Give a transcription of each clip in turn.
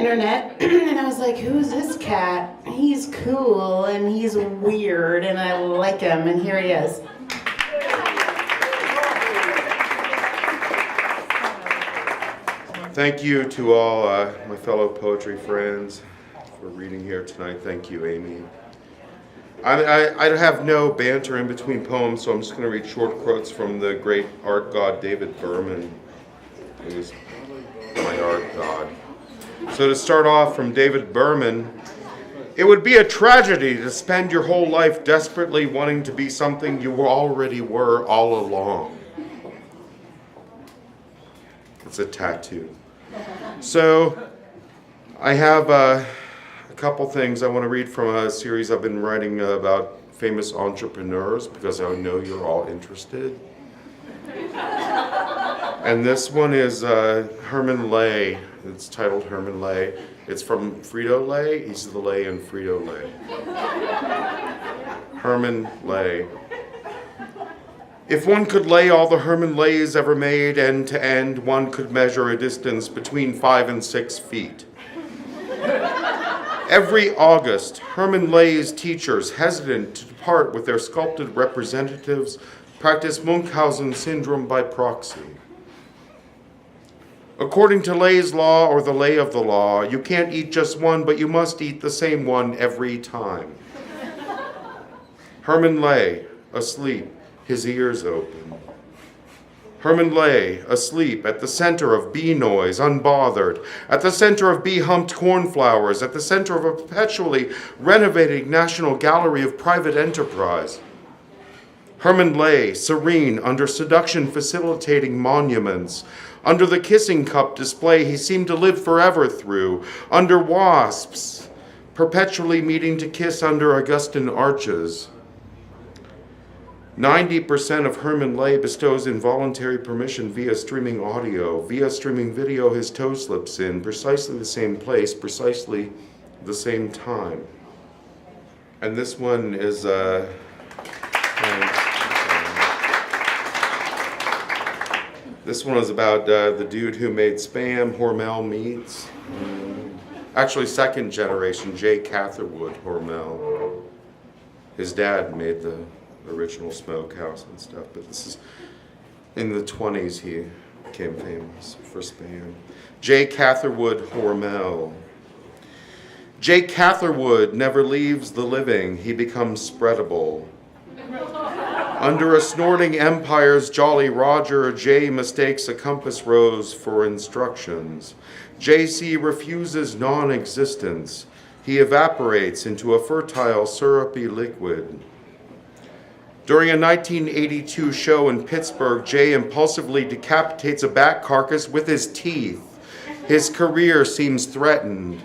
internet, and I was like, who's this cat? He's cool, and he's weird, and I like him, and here he is. Thank you to all my fellow poetry friends for reading here tonight. Thank you, Amy. I have no banter in between poems, so I'm just going to read short quotes from the great art god David Berman, who is my art god. So to start off from David Berman, it would be a tragedy to spend your whole life desperately wanting to be something you already were all along. It's a tattoo. So I have a couple things I want to read from a series I've been writing about famous entrepreneurs because I know you're all interested. And this one is Herman Lay. It's titled Herman Lay. It's from Frito-Lay. He's the Lay in Frito-Lay. Herman Lay. If one could lay all the Herman Lays ever made end to end, one could measure a distance between 5 and 6 feet. Every August, Herman Lay's teachers, hesitant to depart with their sculpted representatives, practice Munchausen syndrome by proxy. According to Lay's law or the lay of the law, you can't eat just one, but you must eat the same one every time. Herman Lay, asleep, his ears open. Herman Lay, asleep, at the center of bee noise, unbothered, at the center of bee-humped cornflowers, at the center of a perpetually renovating National Gallery of Private Enterprise. Herman Lay, serene, under seduction-facilitating monuments, under the kissing cup display he seemed to live forever through, under wasps, perpetually meeting to kiss under Augustan arches. 90% of Herman Lay bestows involuntary permission via streaming audio. Via streaming video, his toe slips in, precisely the same place, precisely the same time. And this one is, this one is about the dude who made Spam, Hormel meats. Actually, second generation, J. Catherwood Hormel. His dad made the original smokehouse and stuff, but this is in the 20s he became famous for Spam. J. Catherwood Hormel. J. Catherwood never leaves the living, he becomes spreadable. Under a snorting empire's Jolly Roger, J mistakes a compass rose for instructions. JC refuses non-existence. He evaporates into a fertile, syrupy liquid. During a 1982 show in Pittsburgh, Jay impulsively decapitates a bat carcass with his teeth. His career seems threatened.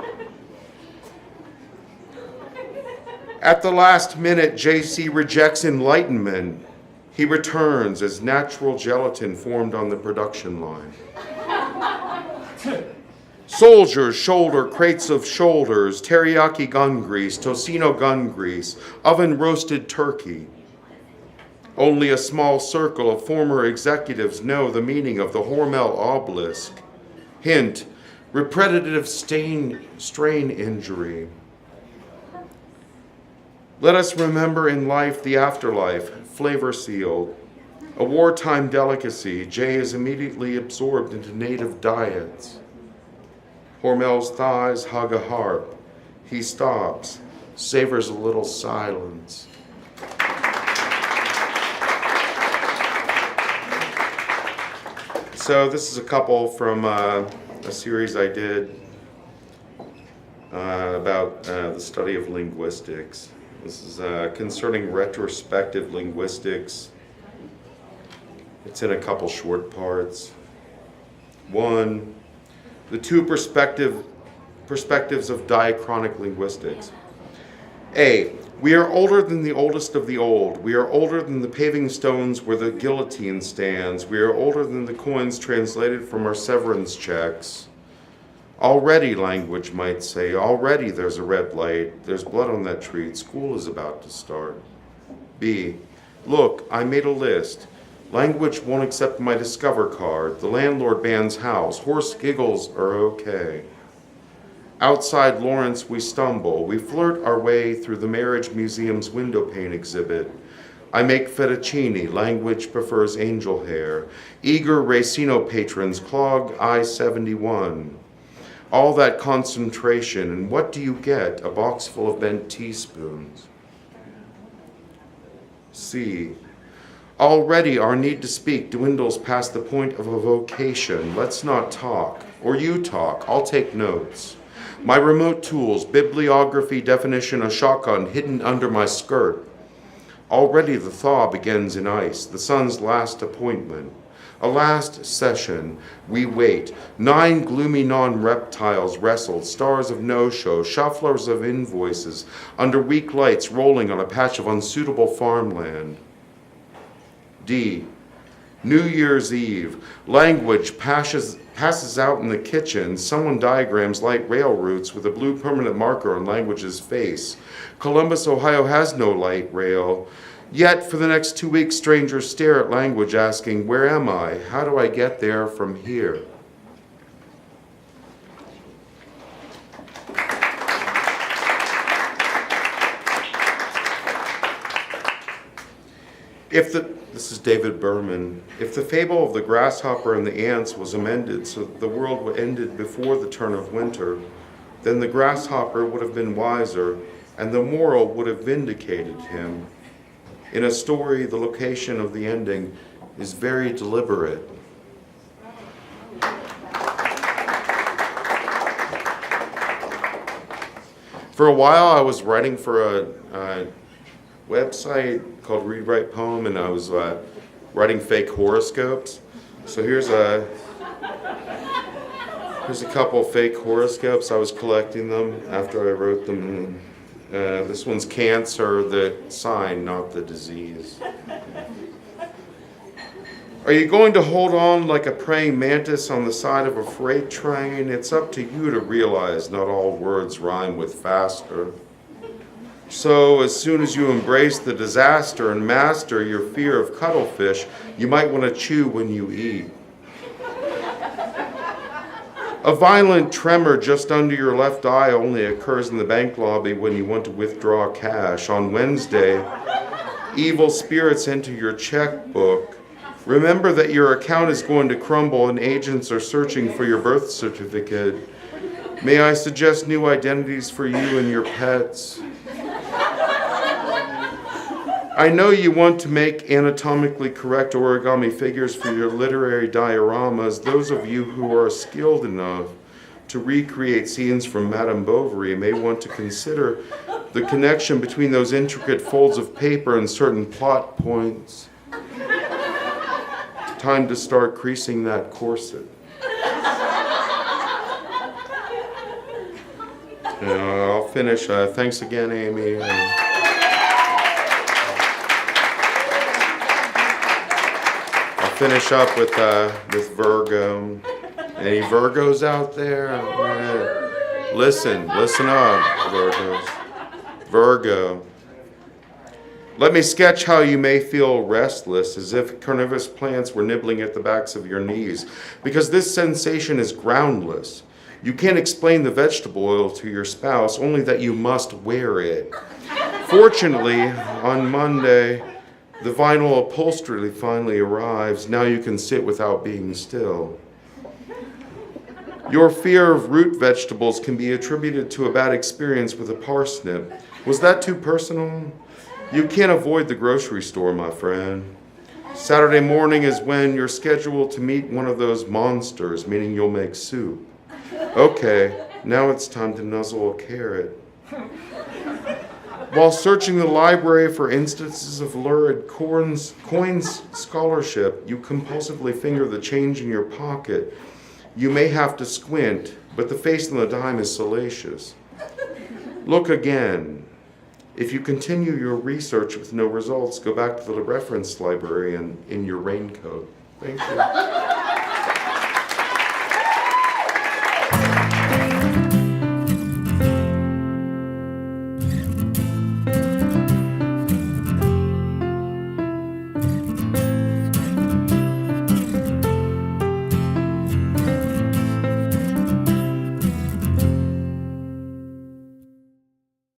At the last minute, JC rejects enlightenment. He returns as natural gelatin formed on the production line. Soldiers shoulder crates of shoulders, teriyaki gun grease, tocino gun grease, oven roasted turkey. Only a small circle of former executives know the meaning of the Hormel obelisk. Hint, repetitive strain injury. Let us remember in life the afterlife, flavor sealed. A wartime delicacy, Jay is immediately absorbed into native diets. Hormel's thighs hug a harp. He stops, savors a little silence. So this is a couple from a series I did about the study of linguistics. This is concerning retrospective linguistics. It's in a couple short parts. One, the two perspectives of diachronic linguistics. A, we are older than the oldest of the old. We are older than the paving stones where the guillotine stands. We are older than the coins translated from our severance checks. Already, language might say, already there's a red light. There's blood on that tree. School is about to start. B, look, I made a list. Language won't accept my Discover card. The landlord bans house. Horse giggles are okay. Outside Lawrence, we stumble. We flirt our way through the Marriage Museum's window pane exhibit. I make fettuccine, language prefers angel hair. Eager Racino patrons clog I-71. All that concentration, and what do you get? A box full of bent teaspoons. C. Already our need to speak dwindles past the point of a vocation. Let's not talk. Or you talk. I'll take notes. My remote tools, bibliography, definition, a shotgun hidden under my skirt. Already the thaw begins in ice, the sun's last appointment. A last session, we wait. 9 gloomy non-reptiles wrestled, stars of no-show, shufflers of invoices, under weak lights rolling on a patch of unsuitable farmland. D. New Year's Eve. Language passes out in the kitchen. Someone diagrams light rail routes with a blue permanent marker on language's face. Columbus, Ohio has no light rail. Yet for the next 2 weeks, strangers stare at language asking, where am I? How do I get there from here? This is David Berman. If the fable of the grasshopper and the ants was amended so that the world ended before the turn of winter, then the grasshopper would have been wiser, and the moral would have vindicated him. In a story, the location of the ending is very deliberate. For a while, I was writing for a website called Read Write Poem, and I was writing fake horoscopes. So here's a couple of fake horoscopes. I was collecting them after I wrote them. This one's cancer, the sign, not the disease. Are you going to hold on like a praying mantis on the side of a freight train? It's up to you to realize not all words rhyme with faster. So as soon as you embrace the disaster and master your fear of cuttlefish, you might want to chew when you eat. A violent tremor just under your left eye only occurs in the bank lobby when you want to withdraw cash. On Wednesday, evil spirits enter your checkbook. Remember that your account is going to crumble and agents are searching for your birth certificate. May I suggest new identities for you and your pets? I know you want to make anatomically correct origami figures for your literary dioramas. Those of you who are skilled enough to recreate scenes from Madame Bovary may want to consider the connection between those intricate folds of paper and certain plot points. Time to start creasing that corset. I'll finish. Thanks again, Amy. Finish up with Virgo. Any Virgos out there? Yeah. Listen up, Virgos. Virgo. Let me sketch how you may feel restless, as if carnivorous plants were nibbling at the backs of your knees, because this sensation is groundless. You can't explain the vegetable oil to your spouse, only that you must wear it. Fortunately, on Monday, the vinyl upholstery finally arrives. Now you can sit without being still. Your fear of root vegetables can be attributed to a bad experience with a parsnip. Was that too personal? You can't avoid the grocery store, my friend. Saturday morning is when you're scheduled to meet one of those monsters, meaning you'll make soup. Okay, now it's time to nuzzle a carrot. While searching the library for instances of lurid coins scholarship, you compulsively finger the change in your pocket. You may have to squint, but the face on the dime is salacious. Look again. If you continue your research with no results, go back to the reference library and in your raincoat. Thank you.